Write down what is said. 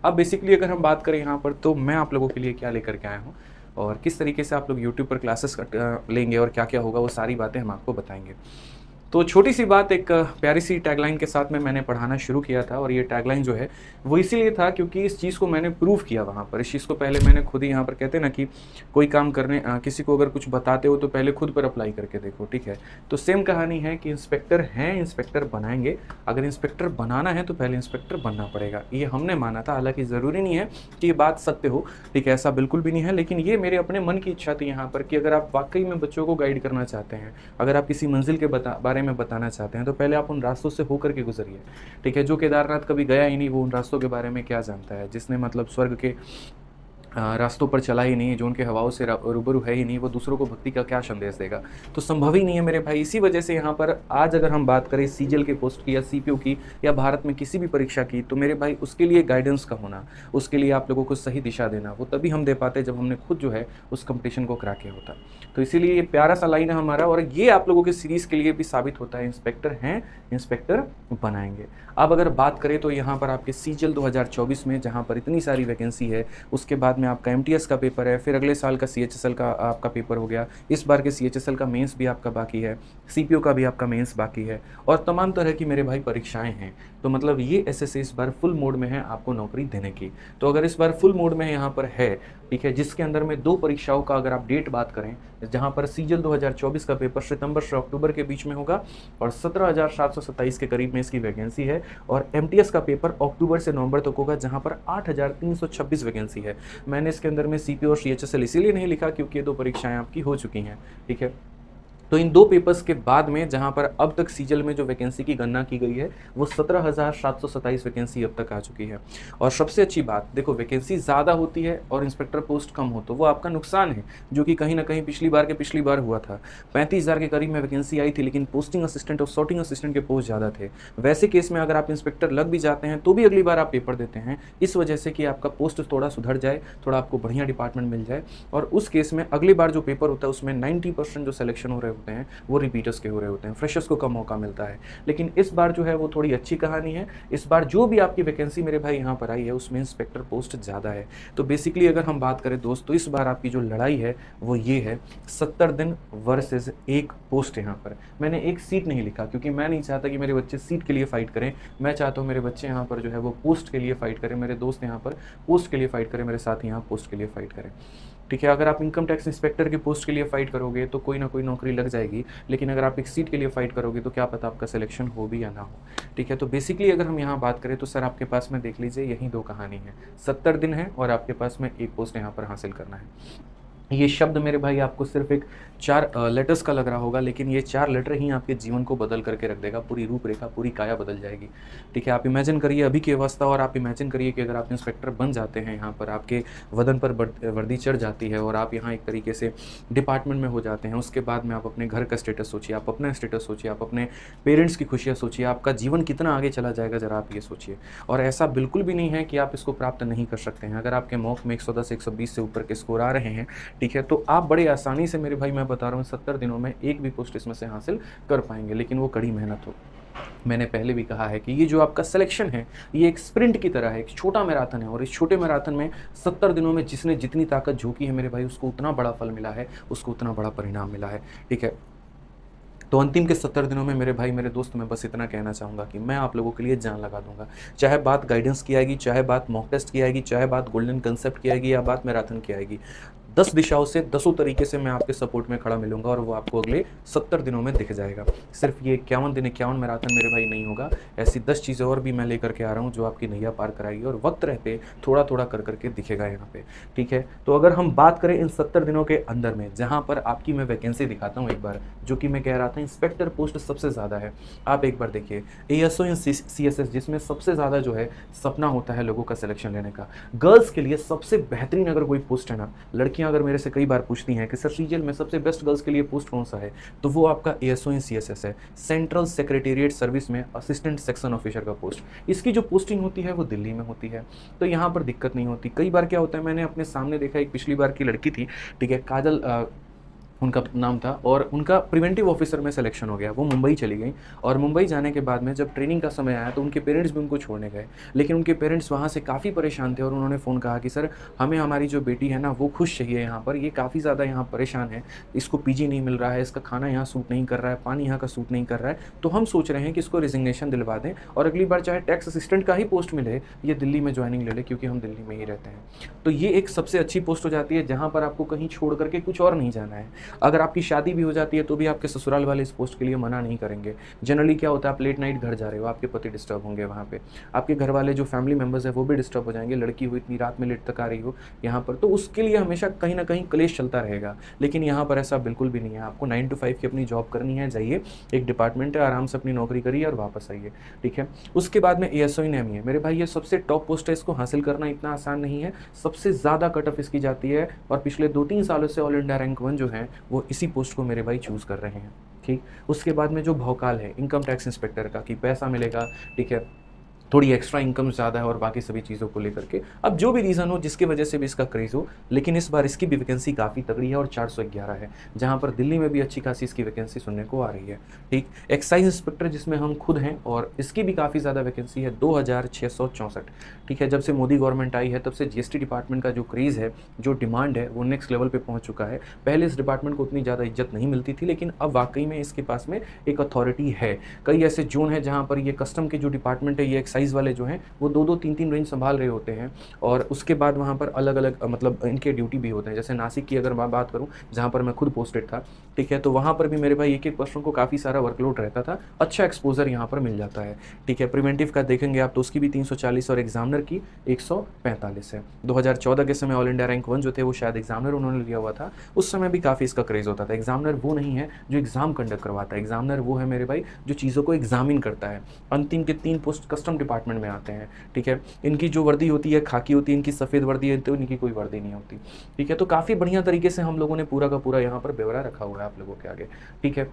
अब बेसिकली अगर हम बात करें यहाँ पर, तो मैं आप लोगों के लिए क्या लेकर के आया हूँ और किस तरीके से आप लोग यूट्यूब पर क्लासेस लेंगे और क्या क्या होगा, वो सारी बातें हम आपको बताएंगे। तो छोटी सी बात, एक प्यारी सी टैगलाइन के साथ में मैंने पढ़ाना शुरू किया था, और ये टैगलाइन जो है वो इसीलिए था क्योंकि इस चीज़ को मैंने प्रूव किया वहाँ पर। इस चीज़ को पहले मैंने खुद ही, यहाँ पर कहते हैं ना कि कोई काम करने किसी को अगर कुछ बताते हो तो पहले खुद पर अप्लाई करके देखो, ठीक है। तो सेम कहानी है कि इंस्पेक्टर हैं, इंस्पेक्टर बनाएंगे। अगर इंस्पेक्टर बनाना है तो पहले इंस्पेक्टर बनना पड़ेगा, ये हमने माना था। हालांकि ज़रूरी नहीं है कि ये बात सत्य हो, ठीक है, ऐसा बिल्कुल भी नहीं है, लेकिन ये मेरे अपने मन की इच्छा थी यहाँ पर कि अगर आप वाकई में बच्चों को गाइड करना चाहते हैं, अगर आप किसी मंजिल के बारे में बताना चाहते हैं, तो पहले आप उन रास्तों से होकर के गुजरिए, ठीक है। जो केदारनाथ कभी गया ही नहीं, वो उन रास्तों के बारे में क्या जानता है। जिसने मतलब स्वर्ग के रास्तों पर चला ही नहीं, जो उनके हवाओं से रूबरू है ही नहीं, वो दूसरों को भक्ति का क्या संदेश देगा। तो संभव ही नहीं है मेरे भाई। इसी वजह से यहाँ पर आज अगर हम बात करें सीजीएल के पोस्ट की या सीपीओ की या भारत में किसी भी परीक्षा की, तो मेरे भाई उसके लिए गाइडेंस का होना, उसके लिए आप लोगों को सही दिशा देना, वो तभी हम दे पाते जब हमने खुद जो है उस कंपटीशन को क्रैक किया होता। तो इसीलिए ये प्यारा सा लाइन है हमारा, और ये आप लोगों की सीरीज़ के लिए भी साबित होता है। इंस्पेक्टर हैं, इंस्पेक्टर बनाएंगे। अब अगर बात करें तो यहाँ पर आपके सीजीएल 2024 में जहाँ पर इतनी सारी वैकेंसी है, उसके बाद में आपका एमटीएस का पेपर है, फिर अगले साल का सीएचएसएल का आपका पेपर हो गया, इस बार के सीएचएसएल का मेंस भी आपका बाकी है, सीपीओ का भी आपका मेंस बाकी है, और तमाम तरह की मेरे भाई परीक्षाएं हैं। तो मतलब ये एसएससी इस बार फुल मोड में है आपको नौकरी देने की। तो अगर इस बार फुल मोड में यहाँ पर है, ठीक है, जिसके अंदर में 2 परीक्षाओं का अगर आप डेट बात करें, जहाँ पर सीजीएल 2024 का पेपर सितंबर से अक्टूबर के बीच में होगा और 17,727 के करीब में इसकी वैकेंसी है, और एमटीएस का पेपर अक्टूबर से नवंबर तक होगा, जहाँ पर 8,326 वैकेंसी है। मैंने इसके अंदर में सीपीओ और सीएचएसएल इसीलिए नहीं लिखा क्योंकि ये 2 परीक्षाएं आपकी हो चुकी हैं, ठीक है। तो इन 2 पेपर्स के बाद में जहां पर अब तक सीजीएल में जो वैकेंसी की गणना की गई है वो 17,727 वैकेंसी अब तक आ चुकी है। और सबसे अच्छी बात देखो, वैकेंसी ज़्यादा होती है और इंस्पेक्टर पोस्ट कम हो तो वो आपका नुकसान है, जो कि कहीं ना कहीं पिछली बार हुआ था। 35,000 के करीब में वैकेंसी आई थी, लेकिन पोस्टिंग असिस्टेंट और सॉर्टिंग असिस्टेंट के पोस्ट ज़्यादा थे। वैसे केस में अगर आप इंस्पेक्टर लग भी जाते हैं तो भी अगली बार आप पेपर देते हैं, इस वजह से कि आपका पोस्ट थोड़ा सुधर जाए, थोड़ा आपको बढ़िया डिपार्टमेंट मिल जाए। और उस केस में अगली बार जो पेपर होता है उसमें 90% जो सिलेक्शन हो रहे होते हैं वो रिपीटर्स के हो रहे होते हैं, फ्रेशर्स को कम मौका मिलता है। लेकिन इस बार जो है वो थोड़ी अच्छी कहानी है। इस बार जो भी आपकी वैकेंसी मेरे भाई यहाँ पर आई है उसमें इंस्पेक्टर पोस्ट ज़्यादा है। तो बेसिकली अगर हम बात करें दोस्त, तो इस बार आपकी जो लड़ाई है वो ये है 70 दिन वर्सेस 1 पोस्ट। यहाँ पर मैंने 1 सीट नहीं लिखा क्योंकि मैं नहीं चाहता कि मेरे बच्चे सीट के लिए फाइट करें, मैं चाहता हूँ मेरे बच्चे यहाँ पर जो है वो पोस्ट के लिए फाइट करें, मेरे दोस्त यहाँ पर पोस्ट के लिए फाइट करें, मेरे साथ यहाँ पोस्ट के लिए फाइट करें, ठीक है। अगर आप इनकम टैक्स इंस्पेक्टर की पोस्ट के लिए फाइट करोगे तो कोई ना कोई नौकरी लग जाएगी, लेकिन अगर आप एक सीट के लिए फाइट करोगे तो क्या पता आपका सिलेक्शन हो भी या ना हो, ठीक है। तो बेसिकली अगर हम यहाँ बात करें तो सर आपके पास में देख लीजिए यही 2 कहानी है, 70 दिन है और आपके पास में 1 पोस्ट यहाँ पर हासिल करना है। ये शब्द मेरे भाई आपको सिर्फ एक 4 लेटर्स का लग रहा होगा, लेकिन ये 4 लेटर ही आपके जीवन को बदल करके रख देगा, पूरी रूपरेखा, पूरी काया बदल जाएगी, ठीक है। आप इमेजिन करिए अभी की अवस्था, और आप इमेजिन करिए कि अगर आप इंस्पेक्टर बन जाते हैं, यहाँ पर आपके वदन पर वर्दी चढ़ जाती है और आप यहाँ एक तरीके से डिपार्टमेंट में हो जाते हैं। उसके बाद में आप अपने घर का स्टेटस सोचिए, आप अपना स्टेटस सोचिए, आप अपने पेरेंट्स की खुशियाँ सोचिए, आपका जीवन कितना आगे चला जाएगा ज़रा आप ये सोचिए। और ऐसा बिल्कुल भी नहीं है कि आप इसको प्राप्त नहीं कर सकते हैं। अगर आपके मॉक में 110 120 से ऊपर के स्कोर आ रहे हैं, ठीक है, तो आप बड़े आसानी से मेरे भाई मैं बता रहा हूँ 70 दिनों में 1 भी पोस्ट इसमें से हासिल कर पाएंगे, लेकिन वो कड़ी मेहनत हो। मैंने पहले भी कहा है कि ये जो आपका सिलेक्शन है ये एक स्प्रिंट की तरह है, एक छोटा मैराथन है, और इस छोटे मैराथन में 70 दिनों में जिसने जितनी ताकत झोंकी है मेरे भाई, उसको उतना बड़ा फल मिला है, उसको उतना बड़ा परिणाम मिला है, ठीक है। तो अंतिम के 70 दिनों में मेरे भाई मेरे दोस्त, मैं बस इतना कहना चाहूँगा कि मैं आप लोगों के लिए जान लगा दूंगा। चाहे बात गाइडेंस की आएगी, चाहे बात मॉक टेस्ट की आएगी, चाहे बात गोल्डन कंसेप्ट की आएगी, या बात मैराथन की आएगी, 10 दिशाओं से 10 तरीके से मैं आपके सपोर्ट में खड़ा मिलूंगा, और वो आपको अगले 70 दिनों में दिख जाएगा। सिर्फ ये 51 दिन 51 मैराथन मेरे भाई नहीं होगा, ऐसी 10 चीज़ें और भी मैं लेकर के आ रहा हूँ जो आपकी नैया पार कराएगी, और वक्त रहते थोड़ा थोड़ा कर करके दिखेगा यहाँ पे, ठीक है। तो अगर हम बात करें इन 70 दिनों के अंदर में, जहाँ पर आपकी मैं वैकेंसी दिखाता हूँ एक बार, जो कि मैं कह रहा था इंस्पेक्टर पोस्ट सबसे ज़्यादा है। आप एक बार देखिए एएसओ इन सीएसएस, जिसमें सबसे ज़्यादा जो है सपना होता है लोगों का सिलेक्शन लेने का। गर्ल्स के लिए सबसे बेहतरीन अगर कोई पोस्ट है ना, लड़कियां अगर मेरे से कई बार पूछती हैं कि सर सीजीएल में सबसे बेस्ट गर्ल्स के लिए पोस्ट कौन सा है, तो वो आपका एएसओ इन सीएसएस है, सेंट्रल सेक्रेटेरिएट सर्विस में असिस्टेंट सेक्शन ऑफिसर का पोस्ट। इसकी जो पोस्टिंग होती है वो दिल्ली में होती है, तो यहाँ पर दिक्कत नहीं होती। कई बार क्या होता है, मैंने अपने सामने देखा, एक पिछली बार की लड़की थी, ठीक है, काजल उनका नाम था, और उनका प्रिवेंटिव ऑफिसर में सिलेक्शन हो गया। वो मुंबई चली गई, और मुंबई जाने के बाद में जब ट्रेनिंग का समय आया तो उनके पेरेंट्स भी उनको छोड़ने गए। लेकिन उनके पेरेंट्स वहाँ से काफ़ी परेशान थे, और उन्होंने फ़ोन कहा कि सर, हमें हमारी जो बेटी है ना वो खुश चाहिए यहाँ पर, ये काफ़ी ज़्यादा यहाँ परेशान है, इसको पीजी नहीं मिल रहा है, इसका खाना यहाँ सूट नहीं कर रहा है, पानी यहाँ का सूट नहीं कर रहा है, तो हम सोच रहे हैं कि इसको रिजिग्नेशन दिलवा दें, और अगली बार चाहे टैक्स असिस्टेंट का ही पोस्ट मिले, ये दिल्ली में ज्वाइनिंग ले ले, क्योंकि हम दिल्ली में ही रहते हैं। तो ये एक सबसे अच्छी पोस्ट हो जाती है जहाँ पर आपको कहीं छोड़ करके कुछ और नहीं जाना है। अगर आपकी शादी भी हो जाती है तो भी आपके ससुराल वाले इस पोस्ट के लिए मना नहीं करेंगे। जनरली क्या होता है, आप लेट नाइट घर जा रहे हो, आपके पति डिस्टर्ब होंगे वहाँ पे, आपके घर वाले जो फैमिली मेम्बर्स हैं वो भी डिस्टर्ब हो जाएंगे, लड़की हो इतनी रात में लेट तक आ रही हो यहाँ पर, तो उसके लिए हमेशा कहीं ना कहीं क्लेश चलता रहेगा। लेकिन यहाँ पर ऐसा बिल्कुल भी नहीं है, आपको 9 to 5 की अपनी जॉब करनी है, जाइए, एक डिपार्टमेंट है, आराम से अपनी नौकरी करिए और वापस आइए, ठीक है। उसके बाद में ASO इन ME है, मेरे भाई ये सबसे टॉप पोस्ट है, इसको हासिल करना इतना आसान नहीं है, सबसे ज़्यादा कट ऑफ इसकी जाती है, और पिछले 2-3 सालों से ऑल इंडिया रैंक 1 जो है वो इसी पोस्ट को मेरे भाई चूज़ कर रहे हैं, ठीक। उसके बाद में जो भौकाल है इनकम टैक्स इंस्पेक्टर का, कि पैसा मिलेगा, ठीक है, थोड़ी एक्स्ट्रा इनकम ज़्यादा है, और बाकी सभी चीज़ों को लेकर के, अब जो भी रीज़न हो जिसकी वजह से भी इसका क्रेज़ हो, लेकिन इस बार इसकी भी वैकेंसी काफ़ी तगड़ी है और 411 है, जहाँ पर दिल्ली में भी अच्छी खासी इसकी वैकेंसी सुनने को आ रही है, ठीक। एक्साइज इंस्पेक्टर जिसमें हम खुद हैं, और इसकी भी काफ़ी ज़्यादा वैकेंसी है, 2664, ठीक है। जब से मोदी गवर्नमेंट आई है तब से GST डिपार्टमेंट का जो क्रेज़ है, जो डिमांड है, वो नेक्स्ट लेवल पर पहुँच चुका है। पहले इस डिपार्टमेंट को उतनी ज़्यादा इज्जत नहीं मिलती थी, लेकिन अब वाकई में इसके पास में एक अथॉरिटी है। कई ऐसे जोन है जहाँ पर ये कस्टम के जो डिपार्टमेंट है, ये एक्साइज वाले जो हैं वो 2-2, 3-3 रेंज संभाल रहे होते हैं, और उसके बाद वहाँ पर अलग अलग मतलब इनके ड्यूटी भी होते हैं। जैसे नासिक की अगर मैं बात करूँ, जहाँ पर मैं खुद पोस्टेड था, ठीक है, तो वहाँ पर भी मेरे भाई एक एक पर्सन को काफ़ी सारा वर्कलोड रहता था, अच्छा एक्सपोजर यहाँ पर मिल जाता है, ठीक है। प्रिवेंटिव का देखेंगे आप तो उसकी भी 340 और एग्जामिनर की 145 है। 2014 के समय ऑल इंडिया रैंक 1 जो थे वो शायद एग्जामिनर उन्होंने लिया हुआ था, उस समय भी काफ़ी इसका क्रेज़ होता था। एग्जामिनर वो नहीं है जो एग्ज़ाम कंडक्ट करवाता है, एग्जामिनर वो है मेरे भाई जो चीज़ों को एग्जामिन करता है। अंतिम के 3 पोस्ट कस्टम डिपार्टमेंट में आते हैं, ठीक है। इनकी जो वर्दी होती है खाकी होती है, इनकी सफ़ेद वर्दी है, तो इनकी कोई वर्दी नहीं होती, ठीक है। तो काफ़ी बढ़िया तरीके से हम लोगों ने पूरा का पूरा यहाँ पर ब्यौरा रखा हुआ है आप लोगों के आगे, ठीक है।